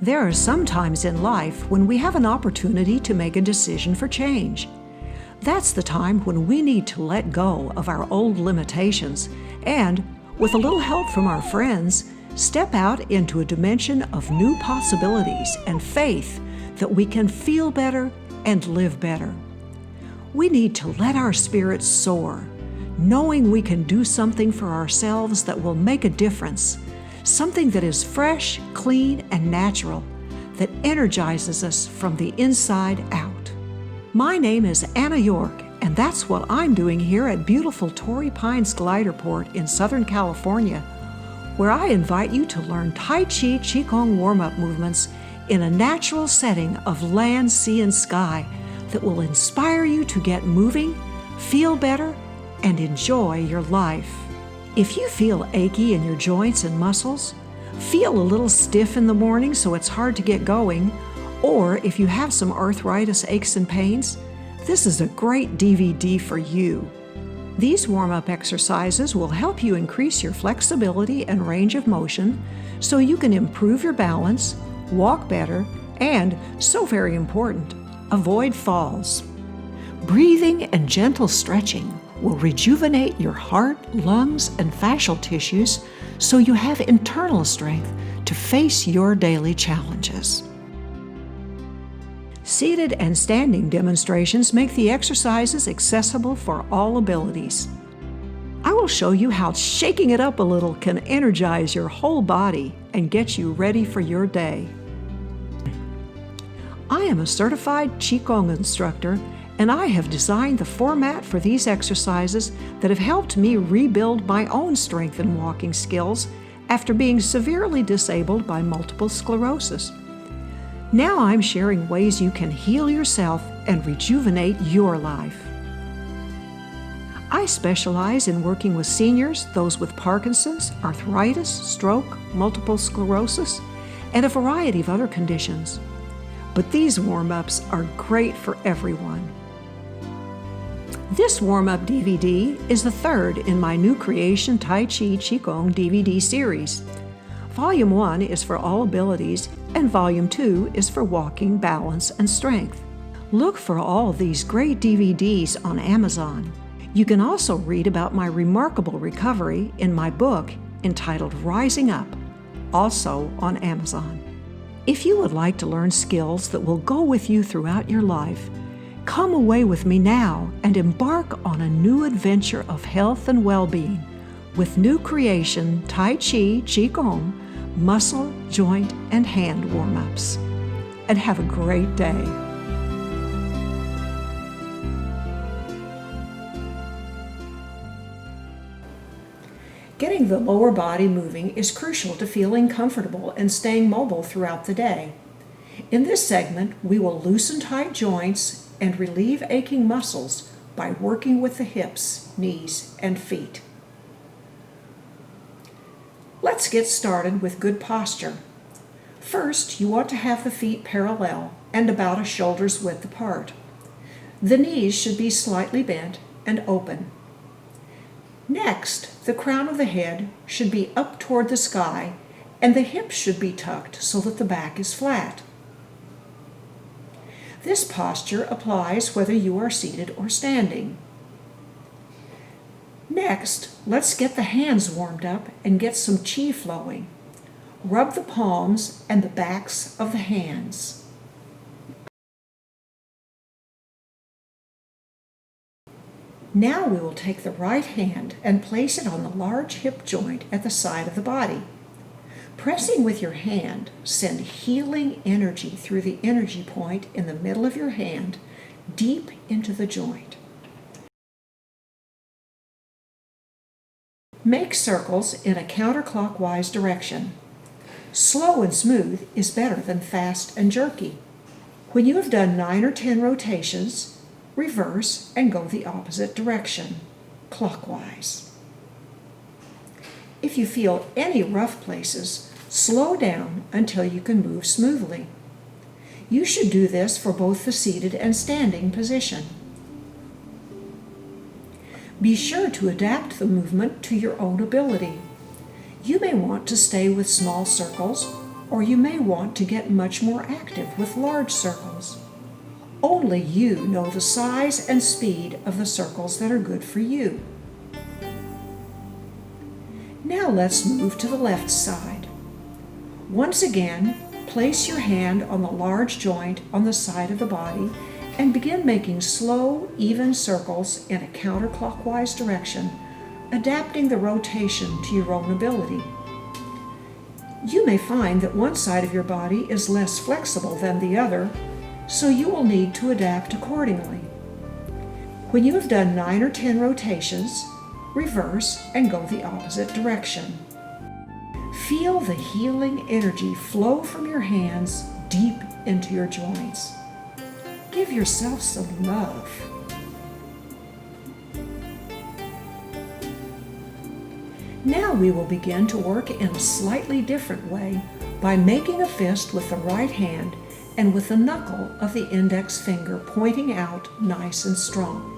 There are some times in life when we have an opportunity to make a decision for change. That's the time when we need to let go of our old limitations and, with a little help from our friends, step out into a dimension of new possibilities and faith that we can feel better and live better. We need to let our spirits soar, knowing we can do something for ourselves that will make a difference, something that is fresh, clean, and natural, that energizes us from the inside out. My name is Anna York, and that's what I'm doing here at beautiful Torrey Pines Glider Port in Southern California, where I invite you to learn Tai Chi-QIGOng warm-up movements in a natural setting of land, sea, and sky that will inspire you to get moving, feel better, and enjoy your life. If you feel achy in your joints and muscles, feel a little stiff in the morning so it's hard to get going, or if you have some arthritis, aches, and pains, this is a great DVD for you. These warm-up exercises will help you increase your flexibility and range of motion so you can improve your balance, walk better, and, so very important, avoid falls. Breathing and gentle stretching will rejuvenate your heart, lungs, and fascial tissues so you have internal strength to face your daily challenges. Seated and standing demonstrations make the exercises accessible for all abilities. I will show you how shaking it up a little can energize your whole body and get you ready for your day. I am a certified Qigong instructor, and I have designed the format for these exercises that have helped me rebuild my own strength and walking skills after being severely disabled by multiple sclerosis. Now I'm sharing ways you can heal yourself and rejuvenate your life. I specialize in working with seniors, those with Parkinson's, arthritis, stroke, multiple sclerosis, and a variety of other conditions. But these warm-ups are great for everyone. This warm-up DVD is the third in my new creation Tai Chi-QIGOng DVD series. Volume 1 is for all abilities, and Volume 2 is for walking, balance, and strength. Look for all these great DVDs on Amazon. You can also read about my remarkable recovery in my book entitled Rising Up, also on Amazon. If you would like to learn skills that will go with you throughout your life, come away with me now and embark on a new adventure of health and well-being with new creation Tai Chi-QIGOng muscle, joint, and hand warm-ups. And have a great day. Getting the lower body moving is crucial to feeling comfortable and staying mobile throughout the day. In this segment, we will loosen tight joints and relieve aching muscles by working with the hips, knees, and feet. Let's get started with good posture. First, you want to have the feet parallel and about a shoulder's width apart. The knees should be slightly bent and open. Next, the crown of the head should be up toward the sky and the hips should be tucked so that the back is flat. This posture applies whether you are seated or standing. Next, let's get the hands warmed up and get some qi flowing. Rub the palms and the backs of the hands. Now we will take the right hand and place it on the large hip joint at the side of the body. Pressing with your hand, send healing energy through the energy point in the middle of your hand, deep into the joint. Make circles in a counterclockwise direction. Slow and smooth is better than fast and jerky. When you have done 9 or 10 rotations, reverse and go the opposite direction, clockwise. If you feel any rough places, slow down until you can move smoothly. You should do this for both the seated and standing position. Be sure to adapt the movement to your own ability. You may want to stay with small circles or you may want to get much more active with large circles. Only you know the size and speed of the circles that are good for you. Now let's move to the left side. Once again, place your hand on the large joint on the side of the body and begin making slow, even circles in a counterclockwise direction, adapting the rotation to your own ability. You may find that one side of your body is less flexible than the other, so you will need to adapt accordingly. When you have done 9 or 10 rotations, reverse and go the opposite direction. Feel the healing energy flow from your hands deep into your joints. Give yourself some love. Now we will begin to work in a slightly different way by making a fist with the right hand and with the knuckle of the index finger pointing out nice and strong.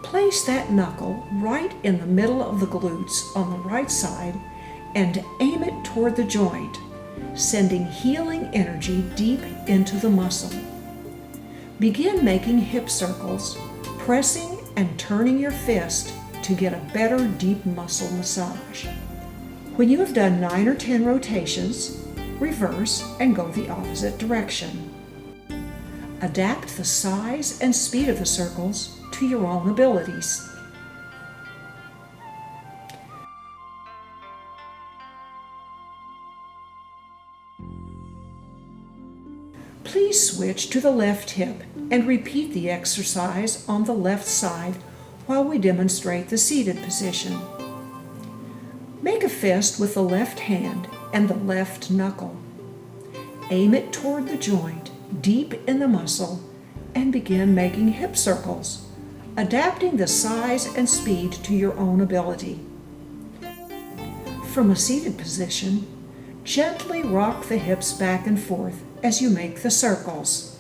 Place that knuckle right in the middle of the glutes on the right side and aim it toward the joint, sending healing energy deep into the muscle. Begin making hip circles, pressing and turning your fist to get a better deep muscle massage. When you have done 9 or 10 rotations, reverse and go the opposite direction. Adapt the size and speed of the circles to your own abilities. Please switch to the left hip and repeat the exercise on the left side while we demonstrate the seated position. Make a fist with the left hand and the left knuckle. Aim it toward the joint, deep in the muscle, and begin making hip circles, adapting the size and speed to your own ability. From a seated position, gently rock the hips back and forth as you make the circles.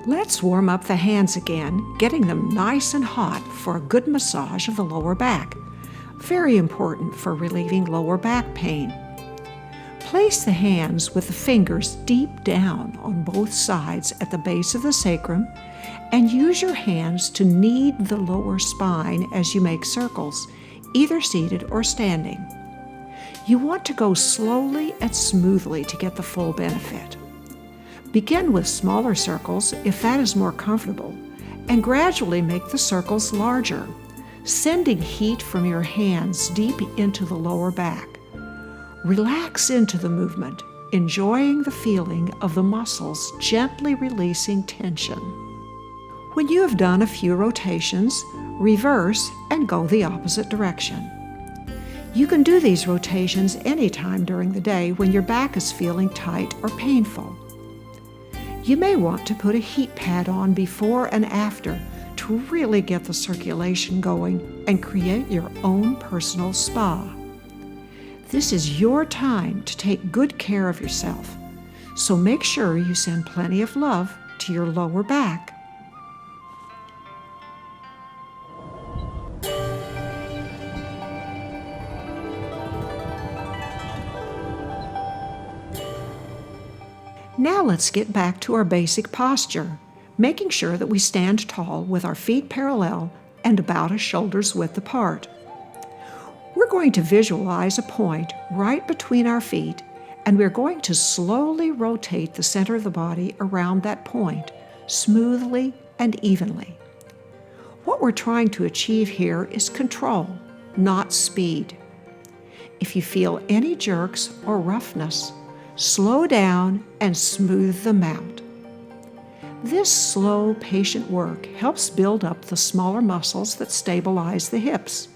Let's warm up the hands again, getting them nice and hot for a good massage of the lower back. Very important for relieving lower back pain. Place the hands with the fingers deep down on both sides at the base of the sacrum and use your hands to knead the lower spine as you make circles, either seated or standing. You want to go slowly and smoothly to get the full benefit. Begin with smaller circles if that is more comfortable, and gradually make the circles larger, sending heat from your hands deep into the lower back. Relax into the movement, enjoying the feeling of the muscles gently releasing tension. When you have done a few rotations, reverse and go the opposite direction. You can do these rotations anytime during the day when your back is feeling tight or painful. You may want to put a heat pad on before and after to really get the circulation going and create your own personal spa. This is your time to take good care of yourself, so make sure you send plenty of love to your lower back. Now let's get back to our basic posture, making sure that we stand tall with our feet parallel and about a shoulder's width apart. We're going to visualize a point right between our feet, and we're going to slowly rotate the center of the body around that point, smoothly and evenly. What we're trying to achieve here is control, not speed. If you feel any jerks or roughness, slow down and smooth them out. This slow, patient work helps build up the smaller muscles that stabilize the hips.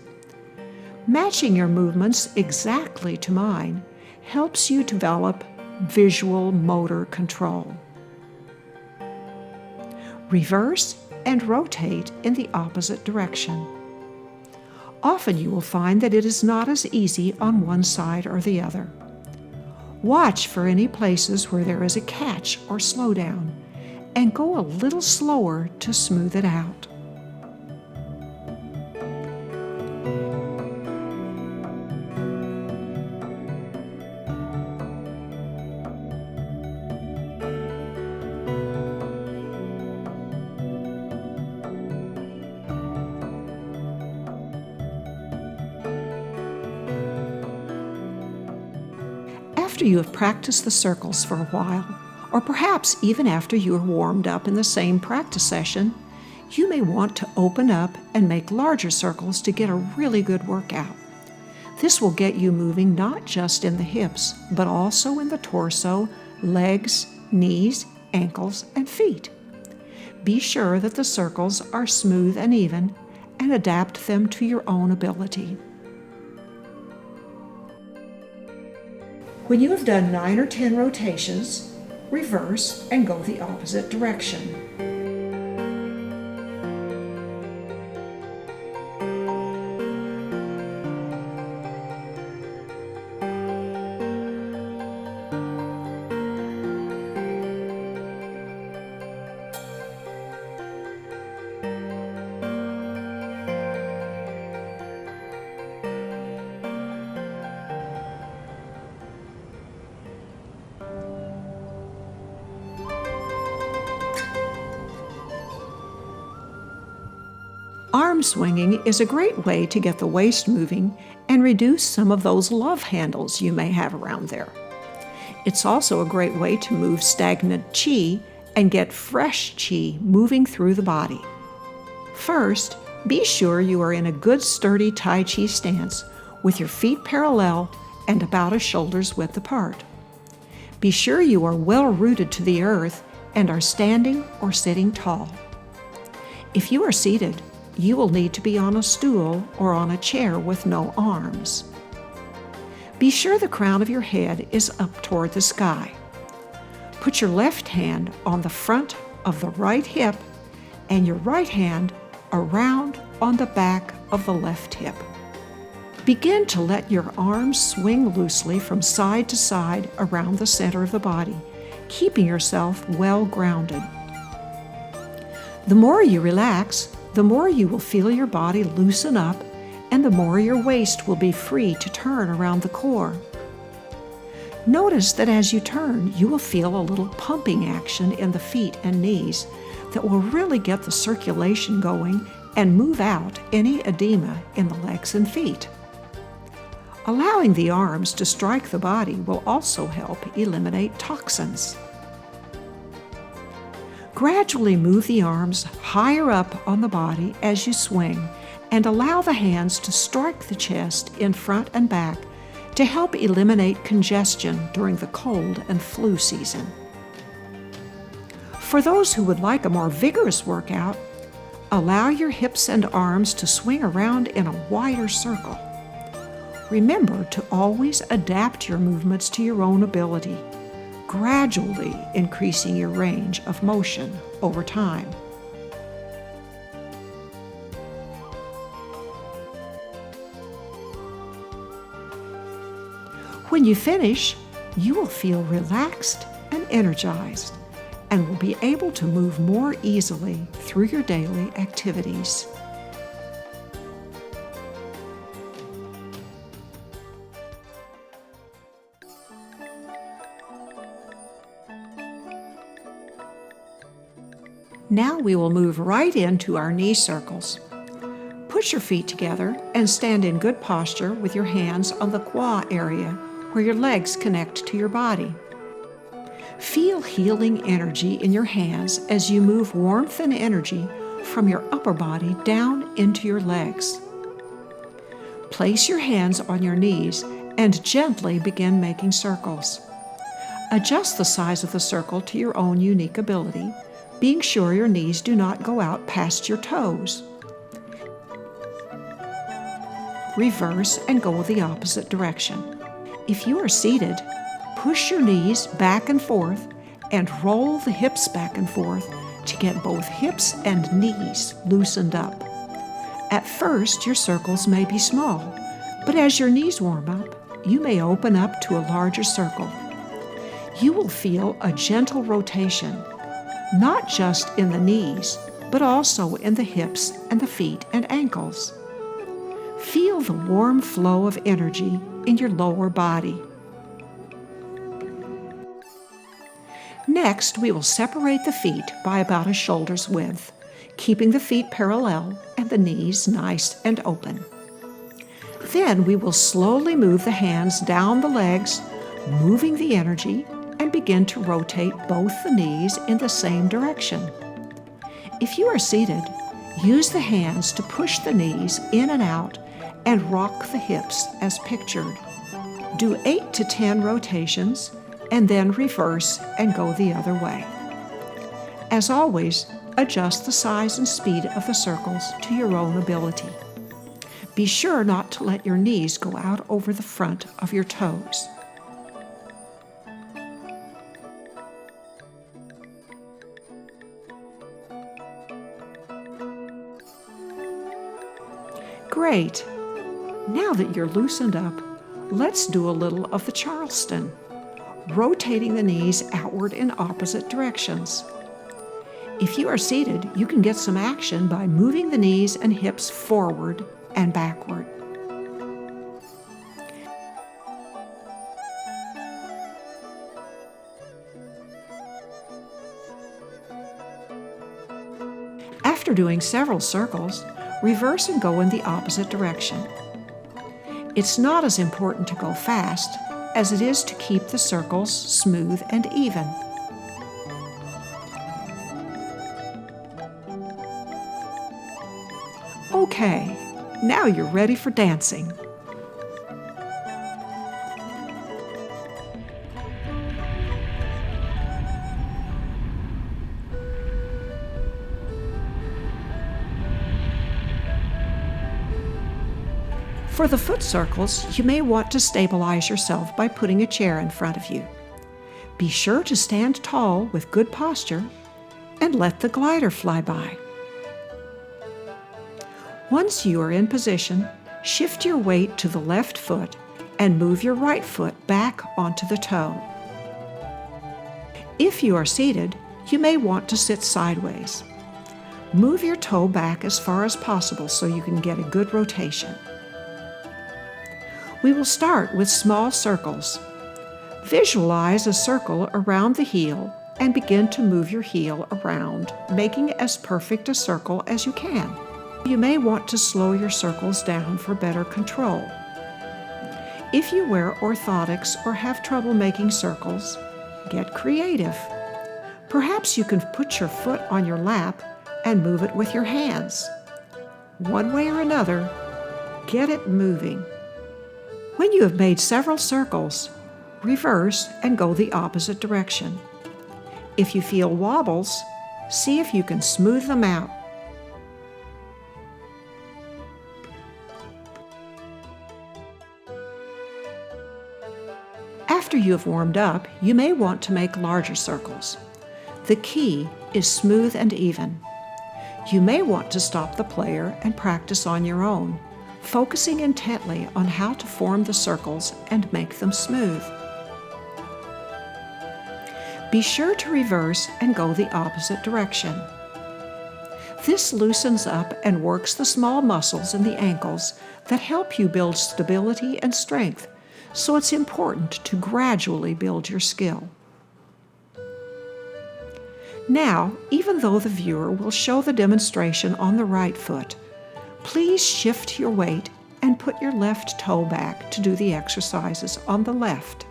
Matching your movements exactly to mine helps you develop visual motor control. Reverse and rotate in the opposite direction. Often you will find that it is not as easy on one side or the other. Watch for any places where there is a catch or slowdown, and go a little slower to smooth it out. After you have practiced the circles for a while, or perhaps even after you are warmed up in the same practice session, you may want to open up and make larger circles to get a really good workout. This will get you moving not just in the hips, but also in the torso, legs, knees, ankles, and feet. Be sure that the circles are smooth and even, and adapt them to your own ability. When you have done 9 or 10 rotations, reverse and go the opposite direction. Arm swinging is a great way to get the waist moving and reduce some of those love handles you may have around there. It's also a great way to move stagnant chi and get fresh chi moving through the body. First, be sure you are in a good sturdy Tai Chi stance with your feet parallel and about a shoulder's width apart. Be sure you are well rooted to the earth and are standing or sitting tall. If you are seated, you will need to be on a stool or on a chair with no arms. Be sure the crown of your head is up toward the sky. Put your left hand on the front of the right hip and your right hand around on the back of the left hip. Begin to let your arms swing loosely from side to side around the center of the body, keeping yourself well grounded. The more you relax, the more you will feel your body loosen up, and the more your waist will be free to turn around the core. Notice that as you turn, you will feel a little pumping action in the feet and knees that will really get the circulation going and move out any edema in the legs and feet. Allowing the arms to strike the body will also help eliminate toxins. Gradually move the arms higher up on the body as you swing and allow the hands to strike the chest in front and back to help eliminate congestion during the cold and flu season. For those who would like a more vigorous workout, allow your hips and arms to swing around in a wider circle. Remember to always adapt your movements to your own ability, gradually increasing your range of motion over time. When you finish, you will feel relaxed and energized and will be able to move more easily through your daily activities. Now we will move right into our knee circles. Put your feet together and stand in good posture with your hands on the qua area where your legs connect to your body. Feel healing energy in your hands as you move warmth and energy from your upper body down into your legs. Place your hands on your knees and gently begin making circles. Adjust the size of the circle to your own unique ability, being sure your knees do not go out past your toes. Reverse and go the opposite direction. If you are seated, push your knees back and forth and roll the hips back and forth to get both hips and knees loosened up. At first, your circles may be small, but as your knees warm up, you may open up to a larger circle. You will feel a gentle rotation, not just in the knees, but also in the hips and the feet and ankles. Feel the warm flow of energy in your lower body. Next, we will separate the feet by about a shoulder's width, keeping the feet parallel and the knees nice and open. Then we will slowly move the hands down the legs, moving the energy, and begin to rotate both the knees in the same direction. If you are seated, use the hands to push the knees in and out and rock the hips as pictured. Do 8 to 10 rotations and then reverse and go the other way. As always, adjust the size and speed of the circles to your own ability. Be sure not to let your knees go out over the front of your toes. Great! Now that you're loosened up, let's do a little of the Charleston, rotating the knees outward in opposite directions. If you are seated, you can get some action by moving the knees and hips forward and backward. After doing several circles, reverse and go in the opposite direction. It's not as important to go fast as it is to keep the circles smooth and even. Okay, now you're ready for dancing. For the foot circles, you may want to stabilize yourself by putting a chair in front of you. Be sure to stand tall with good posture and let the glider fly by. Once you are in position, shift your weight to the left foot and move your right foot back onto the toe. If you are seated, you may want to sit sideways. Move your toe back as far as possible so you can get a good rotation. We will start with small circles. Visualize a circle around the heel and begin to move your heel around, making as perfect a circle as you can. You may want to slow your circles down for better control. If you wear orthotics or have trouble making circles, get creative. Perhaps you can put your foot on your lap and move it with your hands. One way or another, get it moving. When you have made several circles, reverse and go the opposite direction. If you feel wobbles, see if you can smooth them out. After you have warmed up, you may want to make larger circles. The key is smooth and even. You may want to stop the player and practice on your own, focusing intently on how to form the circles and make them smooth. Be sure to reverse and go the opposite direction. This loosens up and works the small muscles in the ankles that help you build stability and strength, so it's important to gradually build your skill. Now, even though the viewer will show the demonstration on the right foot, please shift your weight and put your left toe back to do the exercises on the left.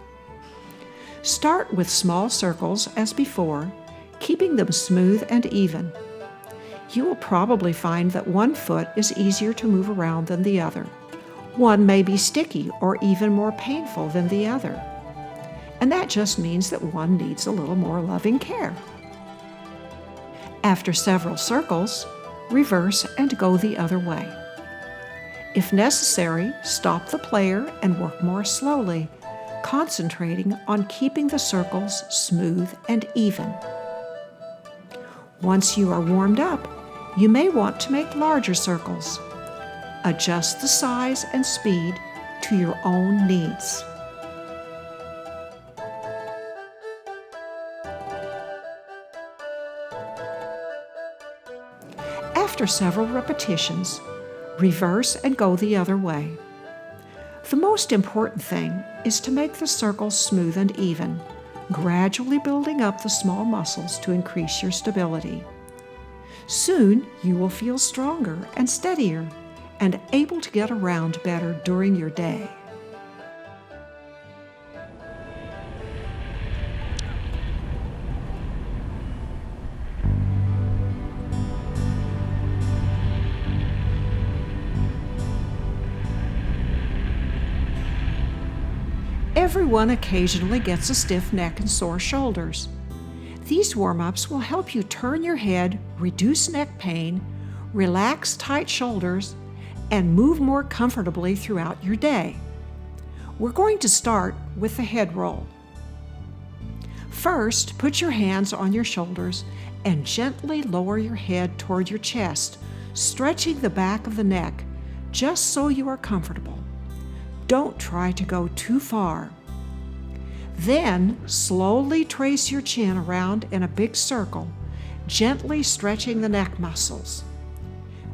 Start with small circles as before, keeping them smooth and even. You will probably find that one foot is easier to move around than the other. One may be sticky or even more painful than the other. And that just means that one needs a little more loving care. After several circles, reverse and go the other way. If necessary, stop the player and work more slowly, concentrating on keeping the circles smooth and even. Once you are warmed up, you may want to make larger circles. Adjust the size and speed to your own needs. After several repetitions, reverse and go the other way. The most important thing is to make the circles smooth and even, gradually building up the small muscles to increase your stability. Soon, you will feel stronger and steadier and able to get around better during your day. Everyone occasionally gets a stiff neck and sore shoulders. These warm-ups will help you turn your head, reduce neck pain, relax tight shoulders, and move more comfortably throughout your day. We're going to start with the head roll. First, put your hands on your shoulders and gently lower your head toward your chest, stretching the back of the neck just so you are comfortable. Don't try to go too far. Then, slowly trace your chin around in a big circle, gently stretching the neck muscles.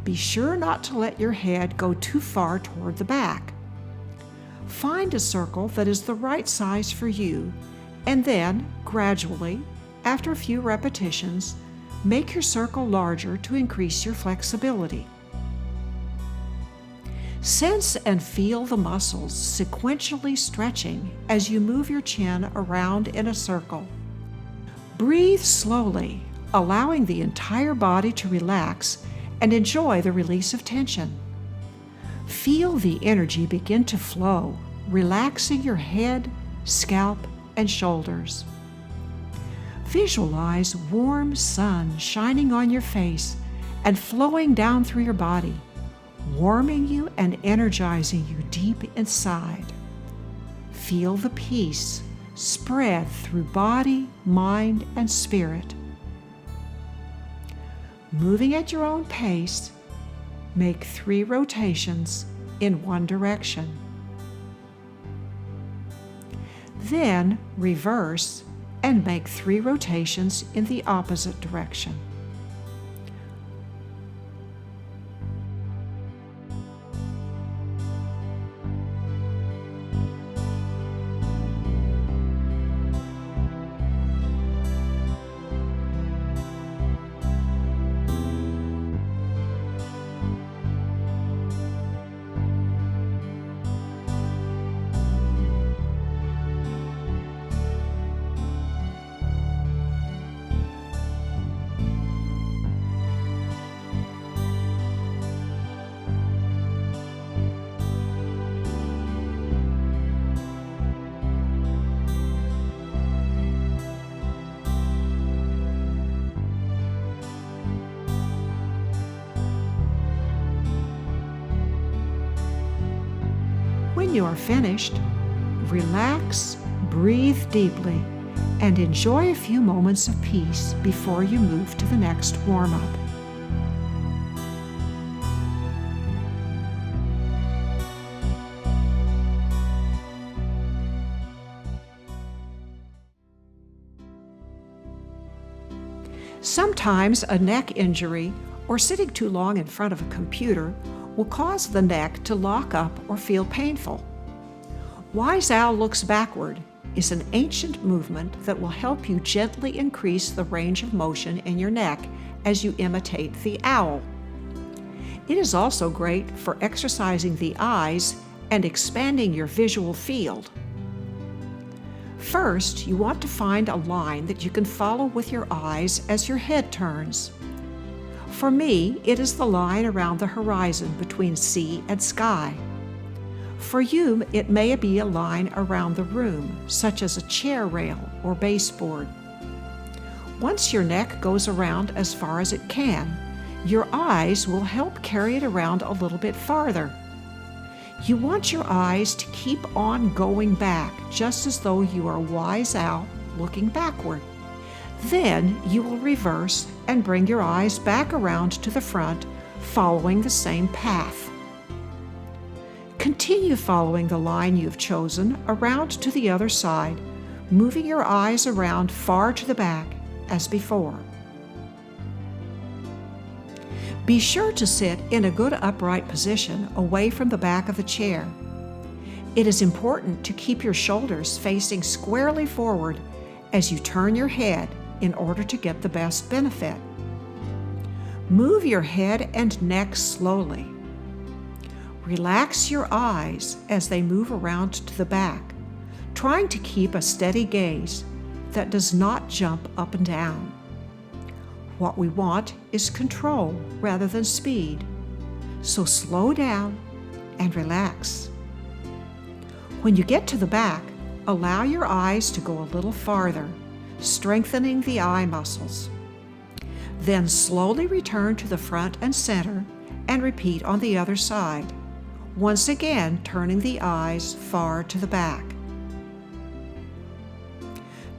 Be sure not to let your head go too far toward the back. Find a circle that is the right size for you, and then, gradually, after a few repetitions, make your circle larger to increase your flexibility. Sense and feel the muscles sequentially stretching as you move your chin around in a circle. Breathe slowly, allowing the entire body to relax and enjoy the release of tension. Feel the energy begin to flow, relaxing your head, scalp, and shoulders. Visualize warm sun shining on your face and flowing down through your body, warming you and energizing you deep inside. Feel the peace spread through body, mind, and spirit. Moving at your own pace, make 3 rotations in one direction. Then reverse and make 3 rotations in the opposite direction. When you are finished, relax, breathe deeply, and enjoy a few moments of peace before you move to the next warm-up. Sometimes a neck injury or sitting too long in front of a computer will cause the neck to lock up or feel painful. Wise Owl Looks Backward is an ancient movement that will help you gently increase the range of motion in your neck as you imitate the owl. It is also great for exercising the eyes and expanding your visual field. First, you want to find a line that you can follow with your eyes as your head turns. For me, it is the line around the horizon between sea and sky. For you, it may be a line around the room, such as a chair rail or baseboard. Once your neck goes around as far as it can, your eyes will help carry it around a little bit farther. You want your eyes to keep on going back, just as though you are a wise owl looking backward. Then you will reverse and bring your eyes back around to the front, following the same path. Continue following the line you've chosen around to the other side, moving your eyes around far to the back as before. Be sure to sit in a good upright position away from the back of the chair. It is important to keep your shoulders facing squarely forward as you turn your head in order to get the best benefit. Move your head and neck slowly. Relax your eyes as they move around to the back, trying to keep a steady gaze that does not jump up and down. What we want is control rather than speed, so slow down and relax. When you get to the back, Allow your eyes to go a little farther, strengthening the eye muscles. Then slowly return to the front and center and repeat on the other side, once again turning the eyes far to the back.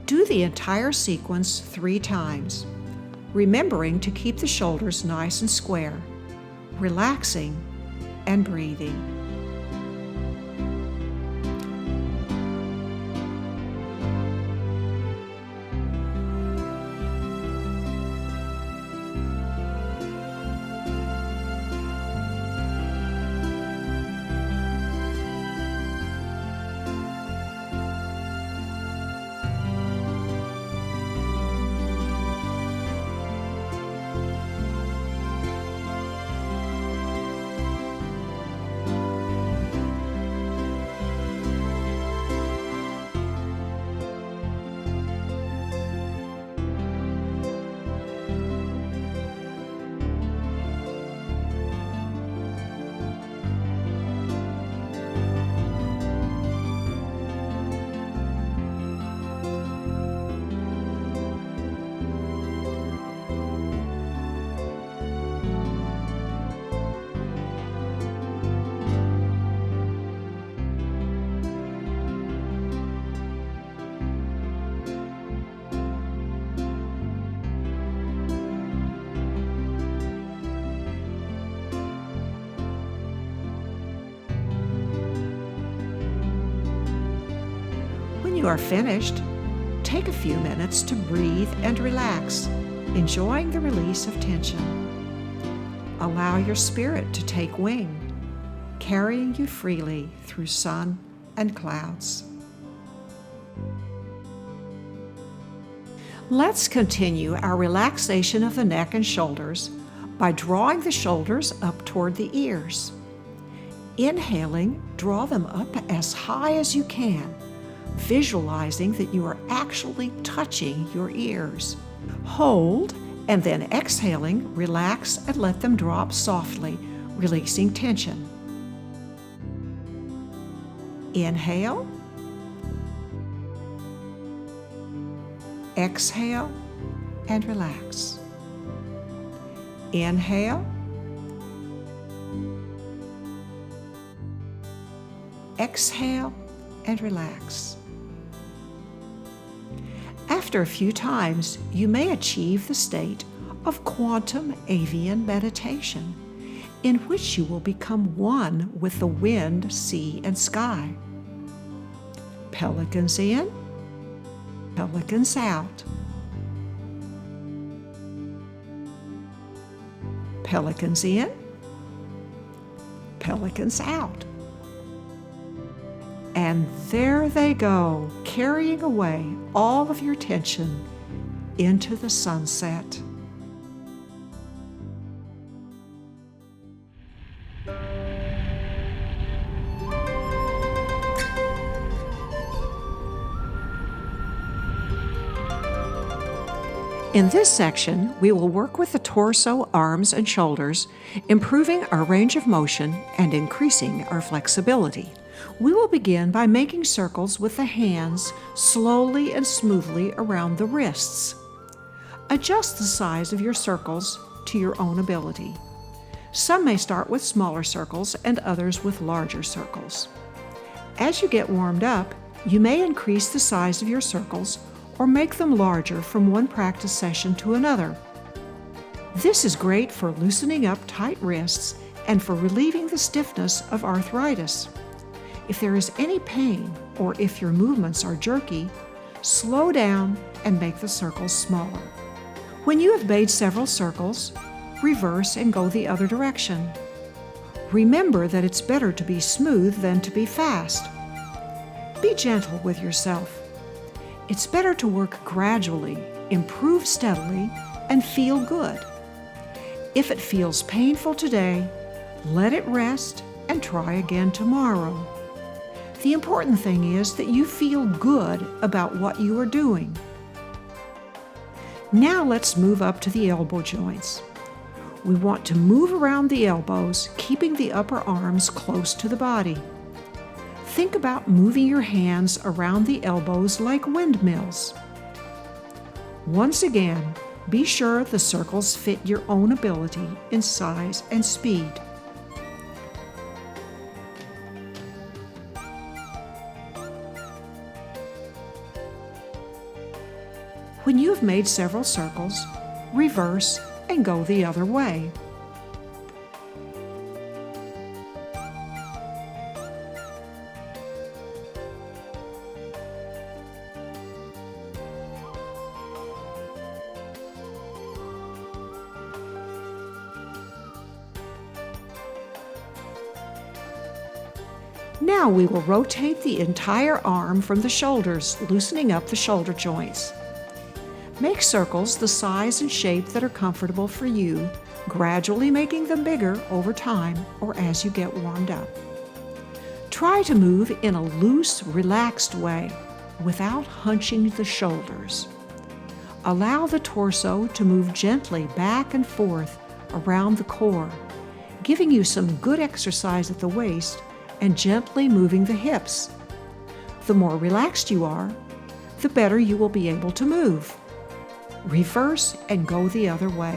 Do the entire sequence 3 times, remembering to keep the shoulders nice and square, relaxing and breathing. When you are finished, take a few minutes to breathe and relax, enjoying the release of tension. Allow your spirit to take wing, carrying you freely through sun and clouds. Let's continue our relaxation of the neck and shoulders by drawing the shoulders up toward the ears. Inhaling, draw them up as high as you can, visualizing that you are actually touching your ears. Hold, and then exhaling, relax and let them drop softly, releasing tension. Inhale. Exhale and relax. Inhale. Exhale and relax. After a few times, you may achieve the state of quantum avian meditation, in which you will become one with the wind, sea, and sky. Pelicans in, pelicans out. Pelicans in, pelicans out. And there they go, carrying away all of your tension into the sunset. In this section, we will work with the torso, arms, and shoulders, improving our range of motion and increasing our flexibility. We will begin by making circles with the hands slowly and smoothly around the wrists. Adjust the size of your circles to your own ability. Some may start with smaller circles and others with larger circles. As you get warmed up, you may increase the size of your circles or make them larger from one practice session to another. This is great for loosening up tight wrists and for relieving the stiffness of arthritis. If there is any pain or if your movements are jerky, slow down and make the circles smaller. When you have made several circles, reverse and go the other direction. Remember that it's better to be smooth than to be fast. Be gentle with yourself. It's better to work gradually, improve steadily, and feel good. If it feels painful today, let it rest and try again tomorrow. The important thing is that you feel good about what you are doing. Now let's move up to the elbow joints. We want to move around the elbows, keeping the upper arms close to the body. Think about moving your hands around the elbows like windmills. Once again, be sure the circles fit your own ability in size and speed. When you have made several circles, reverse and go the other way. Now we will rotate the entire arm from the shoulders, loosening up the shoulder joints. Make circles the size and shape that are comfortable for you, gradually making them bigger over time or as you get warmed up. Try to move in a loose, relaxed way without hunching the shoulders. Allow the torso to move gently back and forth around the core, giving you some good exercise at the waist and gently moving the hips. The more relaxed you are, the better you will be able to move. Reverse and go the other way.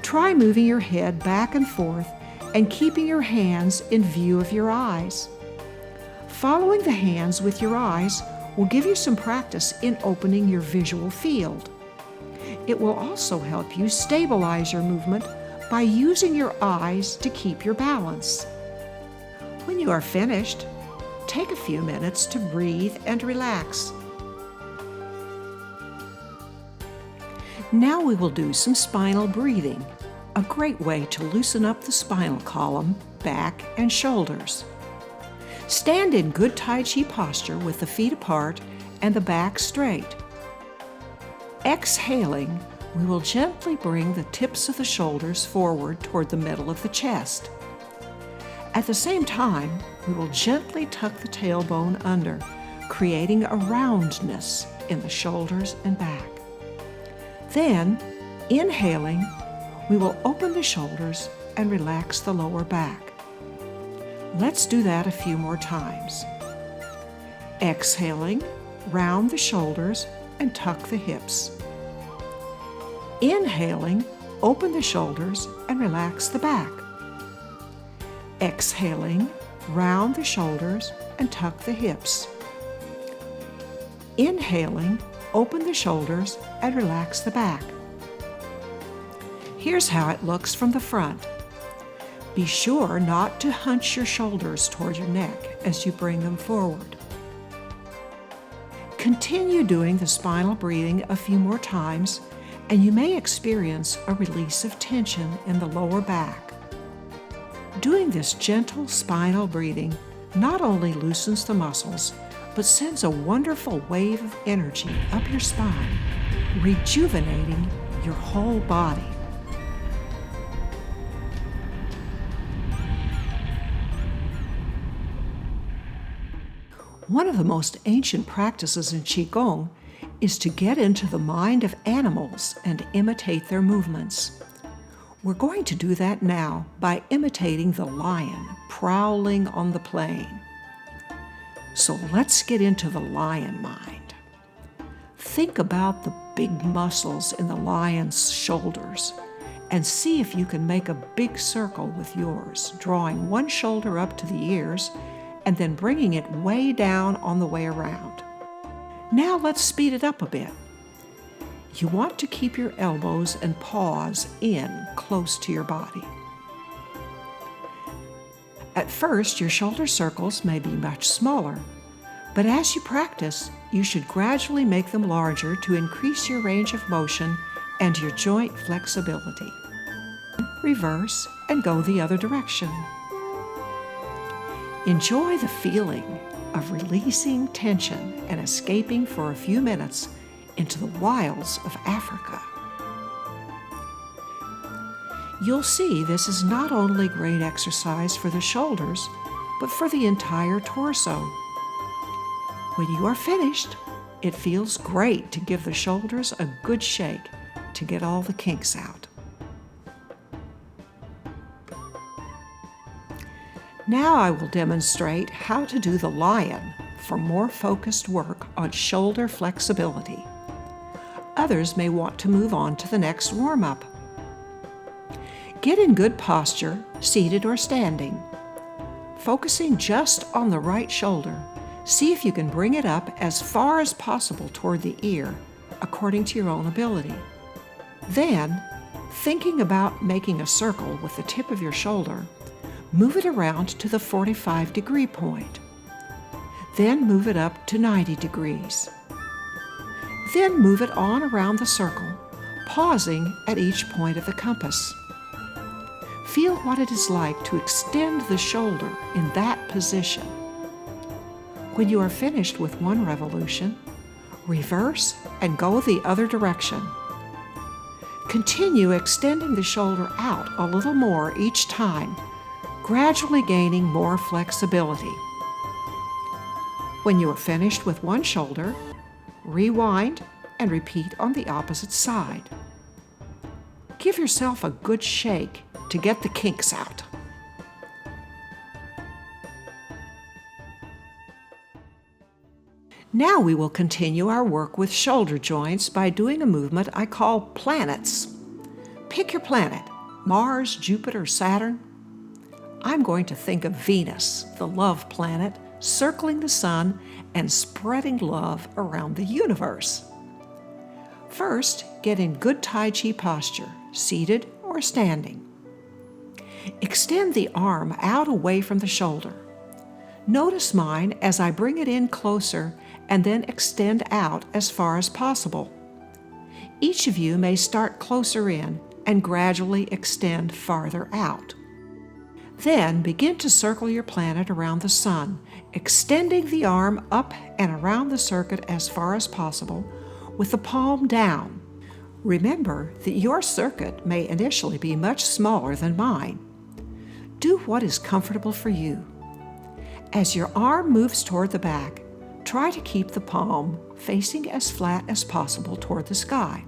Try moving your head back and forth and keeping your hands in view of your eyes. Following the hands with your eyes will give you some practice in opening your visual field. It will also help you stabilize your movement by using your eyes to keep your balance. When you are finished, take a few minutes to breathe and relax. Now we will do some spinal breathing, a great way to loosen up the spinal column, back, and shoulders. Stand in good Tai Chi posture with the feet apart and the back straight. Exhaling, we will gently bring the tips of the shoulders forward toward the middle of the chest. At the same time, we will gently tuck the tailbone under, creating a roundness in the shoulders and back. Then, inhaling, we will open the shoulders and relax the lower back. Let's do that a few more times. Exhaling, round the shoulders and tuck the hips. Inhaling, open the shoulders and relax the back. Exhaling, round the shoulders and tuck the hips. Inhaling, open the shoulders and relax the back. Here's how it looks from the front. Be sure not to hunch your shoulders toward your neck as you bring them forward. Continue doing the spinal breathing a few more times, and you may experience a release of tension in the lower back. Doing this gentle spinal breathing not only loosens the muscles, but sends a wonderful wave of energy up your spine, rejuvenating your whole body. One of the most ancient practices in Qigong is to get into the mind of animals and imitate their movements. We're going to do that now by imitating the lion prowling on the plain. So let's get into the lion mind. Think about the big muscles in the lion's shoulders and see if you can make a big circle with yours, drawing one shoulder up to the ears and then bringing it way down on the way around. Now let's speed it up a bit. You want to keep your elbows and paws in close to your body. At first, your shoulder circles may be much smaller, but as you practice, you should gradually make them larger to increase your range of motion and your joint flexibility. Reverse and go the other direction. Enjoy the feeling of releasing tension and escaping for a few minutes into the wilds of Africa. You'll see this is not only great exercise for the shoulders, but for the entire torso. When you are finished, it feels great to give the shoulders a good shake to get all the kinks out. Now I will demonstrate how to do the lion for more focused work on shoulder flexibility. Others may want to move on to the next warm-up. Get in good posture, seated or standing. Focusing just on the right shoulder, see if you can bring it up as far as possible toward the ear, according to your own ability. Then, thinking about making a circle with the tip of your shoulder, move it around to the 45-degree point. Then move it up to 90 degrees. Then move it on around the circle, pausing at each point of the compass. Feel what it is like to extend the shoulder in that position. When you are finished with one revolution, reverse and go the other direction. Continue extending the shoulder out a little more each time, gradually gaining more flexibility. When you are finished with one shoulder, rewind and repeat on the opposite side. Give yourself a good shake to get the kinks out. Now we will continue our work with shoulder joints by doing a movement I call planets. Pick your planet, Mars, Jupiter, Saturn. I'm going to think of Venus, the love planet, circling the sun and spreading love around the universe. First, get in good Tai Chi posture, seated or standing. Extend the arm out away from the shoulder. Notice mine as I bring it in closer and then extend out as far as possible. Each of you may start closer in and gradually extend farther out. Then begin to circle your planet around the sun, extending the arm up and around the circuit as far as possible with the palm down. Remember that your circuit may initially be much smaller than mine. Do what is comfortable for you. As your arm moves toward the back, try to keep the palm facing as flat as possible toward the sky.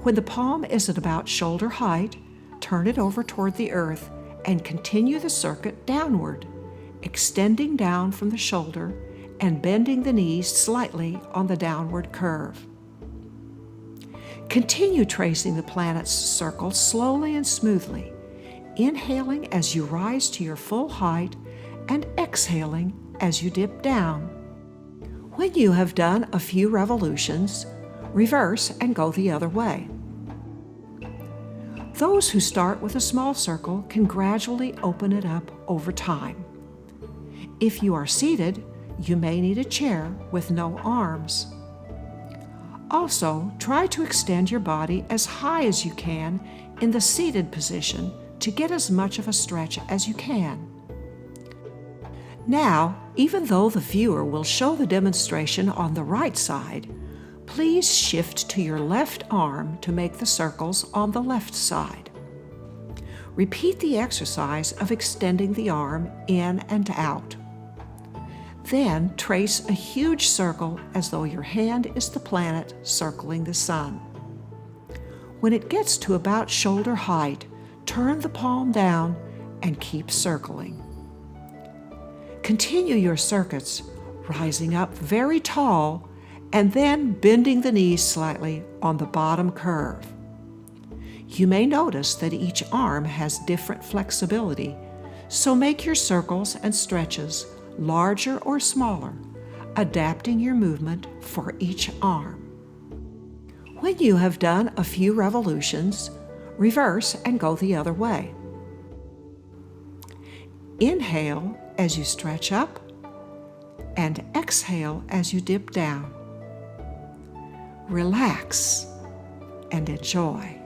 When the palm is at about shoulder height, turn it over toward the earth and continue the circuit downward, extending down from the shoulder and bending the knees slightly on the downward curve. Continue tracing the planet's circle slowly and smoothly, inhaling as you rise to your full height and exhaling as you dip down. When you have done a few revolutions, reverse and go the other way. Those who start with a small circle can gradually open it up over time. If you are seated, you may need a chair with no arms. Also, try to extend your body as high as you can in the seated position to get as much of a stretch as you can. Now, even though the viewer will show the demonstration on the right side, please shift to your left arm to make the circles on the left side. Repeat the exercise of extending the arm in and out. Then trace a huge circle as though your hand is the planet circling the sun. When it gets to about shoulder height, turn the palm down and keep circling. Continue your circuits, rising up very tall and then bending the knees slightly on the bottom curve. You may notice that each arm has different flexibility, so make your circles and stretches larger or smaller, adapting your movement for each arm. When you have done a few revolutions, reverse and go the other way. Inhale as you stretch up and exhale as you dip down. Relax and enjoy.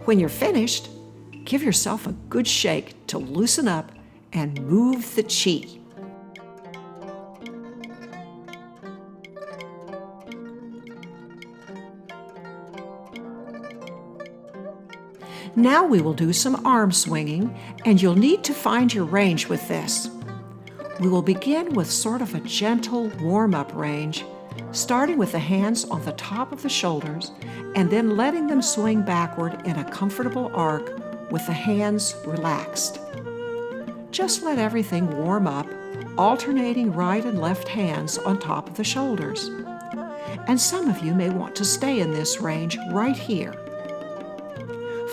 When you're finished, give yourself a good shake to loosen up and move the chi. Now we will do some arm swinging, and you'll need to find your range with this. We will begin with sort of a gentle warm-up range, starting with the hands on the top of the shoulders and then letting them swing backward in a comfortable arc with the hands relaxed. Just let everything warm up, alternating right and left hands on top of the shoulders. And some of you may want to stay in this range right here.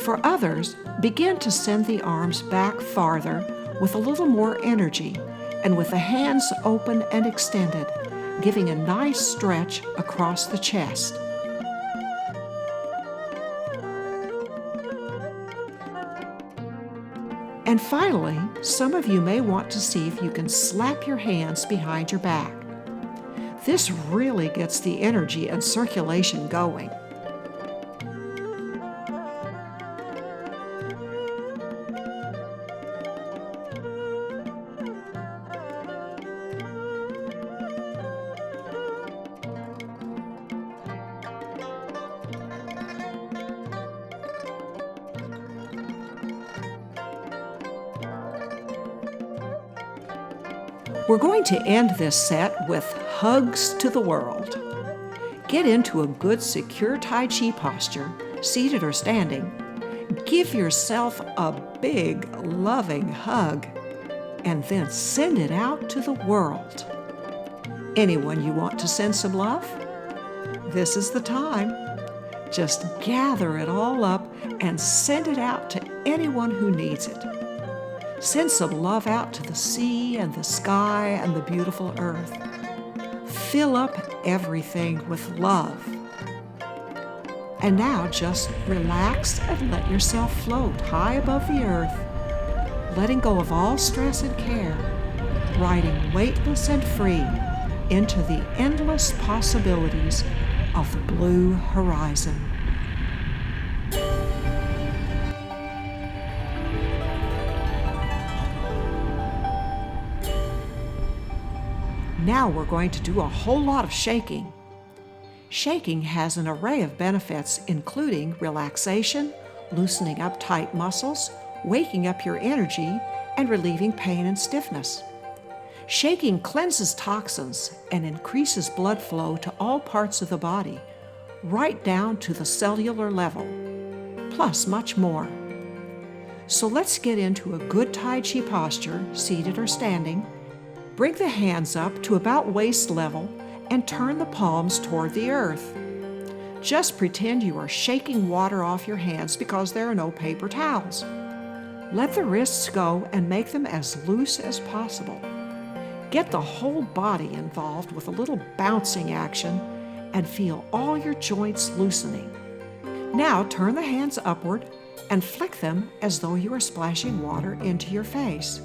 For others, begin to send the arms back farther with a little more energy and with the hands open and extended, giving a nice stretch across the chest. And finally, some of you may want to see if you can slap your hands behind your back. This really gets the energy and circulation going. We're going to end this set with hugs to the world. Get into a good, secure Tai Chi posture, seated or standing. Give yourself a big, loving hug, and then send it out to the world. Anyone you want to send some love? This is the time. Just gather it all up and send it out to anyone who needs it. Send some love out to the sea and the sky and the beautiful earth. Fill up everything with love. And now just relax and let yourself float high above the earth, letting go of all stress and care, riding weightless and free into the endless possibilities of the blue horizon. Now we're going to do a whole lot of shaking. Shaking has an array of benefits, including relaxation, loosening up tight muscles, waking up your energy, and relieving pain and stiffness. Shaking cleanses toxins and increases blood flow to all parts of the body, right down to the cellular level, plus much more. So let's get into a good Tai Chi posture, seated or standing. Bring the hands up to about waist level and turn the palms toward the earth. Just pretend you are shaking water off your hands because there are no paper towels. Let the wrists go and make them as loose as possible. Get the whole body involved with a little bouncing action and feel all your joints loosening. Now turn the hands upward and flick them as though you are splashing water into your face.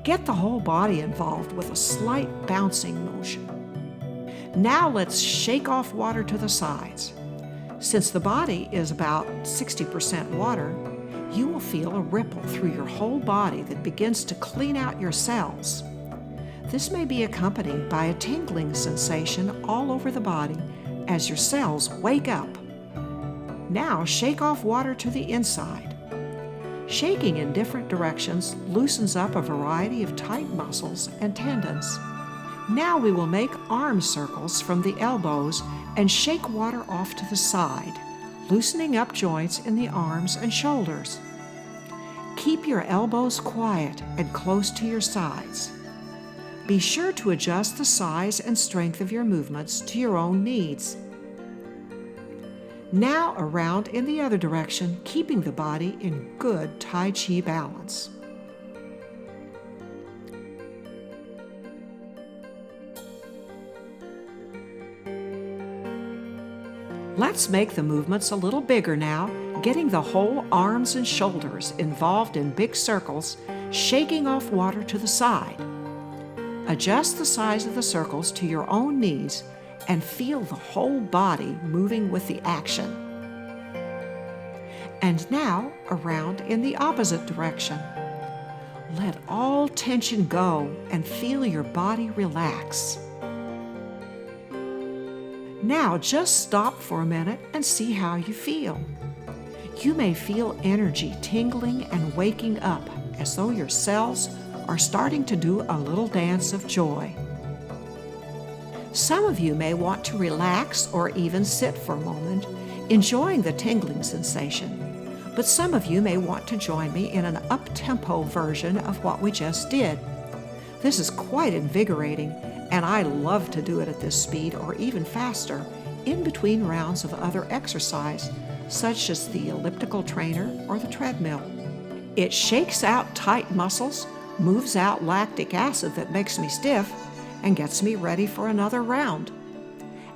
Get the whole body involved with a slight bouncing motion. Now let's shake off water to the sides. Since the body is about 60% water, you will feel a ripple through your whole body that begins to clean out your cells. This may be accompanied by a tingling sensation all over the body as your cells wake up. Now shake off water to the inside. Shaking in different directions loosens up a variety of tight muscles and tendons. Now we will make arm circles from the elbows and shake water off to the side, loosening up joints in the arms and shoulders. Keep your elbows quiet and close to your sides. Be sure to adjust the size and strength of your movements to your own needs. Now around in the other direction, keeping the body in good Tai Chi balance. Let's make the movements a little bigger now, getting the whole arms and shoulders involved in big circles, shaking off water to the side. Adjust the size of the circles to your own needs and feel the whole body moving with the action. And now around in the opposite direction. Let all tension go and feel your body relax. Now just stop for a minute and see how you feel. You may feel energy tingling and waking up as though your cells are starting to do a little dance of joy. Some of you may want to relax or even sit for a moment, enjoying the tingling sensation. But some of you may want to join me in an up-tempo version of what we just did. This is quite invigorating, and I love to do it at this speed or even faster in between rounds of other exercise, such as the elliptical trainer or the treadmill. It shakes out tight muscles, moves out lactic acid that makes me stiff, and gets me ready for another round.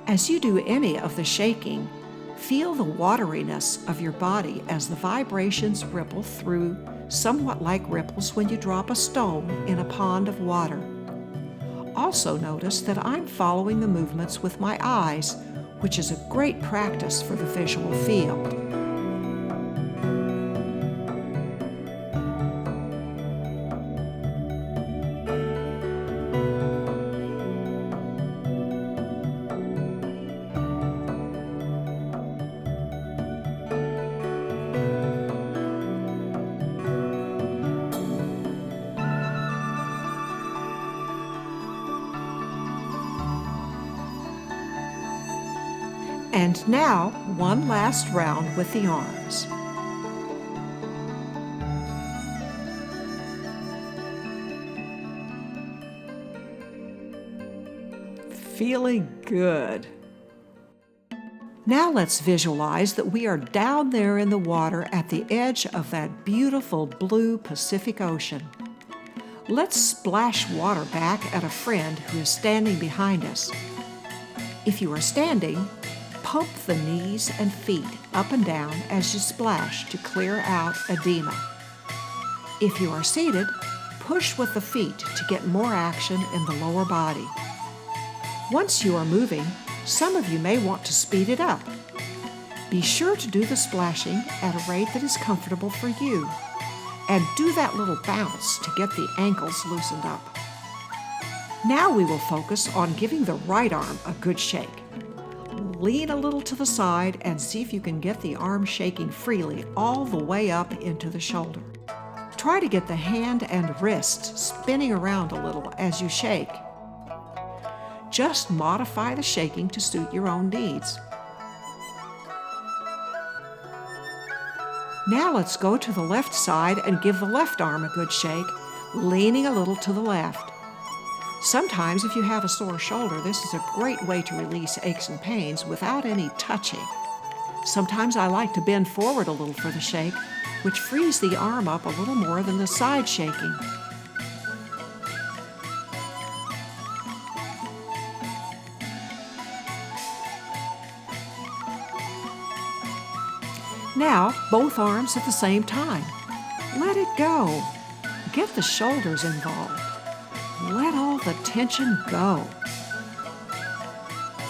As you do any of the shaking, feel the wateriness of your body as the vibrations ripple through, somewhat like ripples when you drop a stone in a pond of water. Also notice that I'm following the movements with my eyes, which is a great practice for the visual field. And now, one last round with the arms. Feeling good. Now let's visualize that we are down there in the water at the edge of that beautiful blue Pacific Ocean. Let's splash water back at a friend who is standing behind us. If you are standing, pump the knees and feet up and down as you splash to clear out edema. If you are seated, push with the feet to get more action in the lower body. Once you are moving, some of you may want to speed it up. Be sure to do the splashing at a rate that is comfortable for you, and do that little bounce to get the ankles loosened up. Now we will focus on giving the right arm a good shake. Lean a little to the side and see if you can get the arm shaking freely all the way up into the shoulder. Try to get the hand and wrist spinning around a little as you shake. Just modify the shaking to suit your own needs. Now let's go to the left side and give the left arm a good shake, leaning a little to the left. Sometimes if you have a sore shoulder, this is a great way to release aches and pains without any touching. Sometimes I like to bend forward a little for the shake, which frees the arm up a little more than the side shaking. Now, both arms at the same time. Let it go. Get the shoulders involved. Let all the tension go.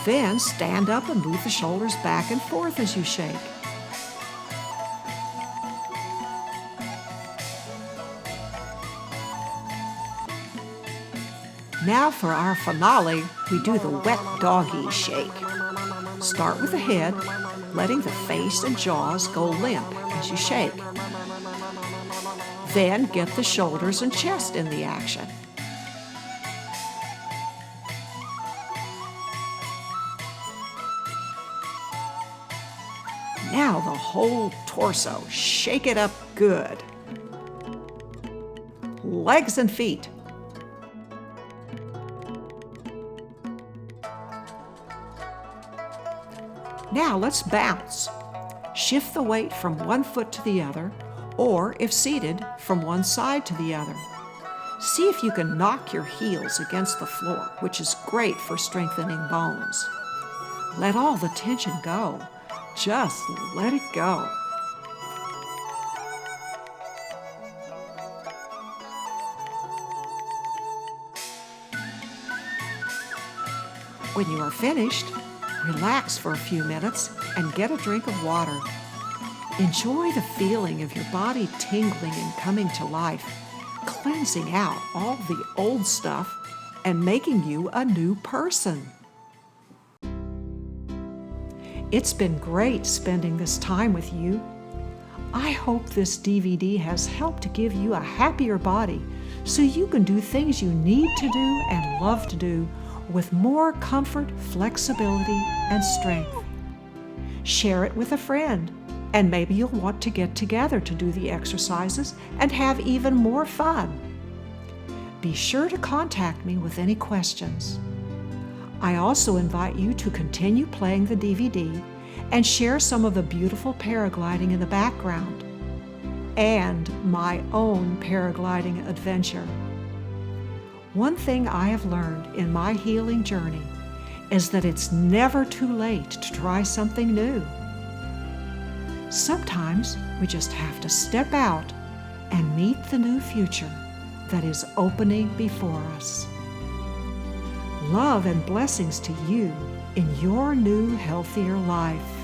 Then stand up and move the shoulders back and forth as you shake. Now for our finale, we do the wet doggy shake. Start with the head, letting the face and jaws go limp as you shake. Then get the shoulders and chest in the action. Now the whole torso, shake it up good. Legs and feet. Now let's bounce. Shift the weight from one foot to the other, or if seated, from one side to the other. See if you can knock your heels against the floor, which is great for strengthening bones. Let all the tension go. Just let it go. When you are finished, relax for a few minutes and get a drink of water. Enjoy the feeling of your body tingling and coming to life, cleansing out all the old stuff and making you a new person. It's been great spending this time with you. I hope this DVD has helped to give you a happier body so you can do things you need to do and love to do with more comfort, flexibility, and strength. Share it with a friend, and maybe you'll want to get together to do the exercises and have even more fun. Be sure to contact me with any questions. I also invite you to continue playing the DVD and share some of the beautiful paragliding in the background and my own paragliding adventure. One thing I have learned in my healing journey is that it's never too late to try something new. Sometimes we just have to step out and meet the new future that is opening before us. Love and blessings to you in your new, healthier life.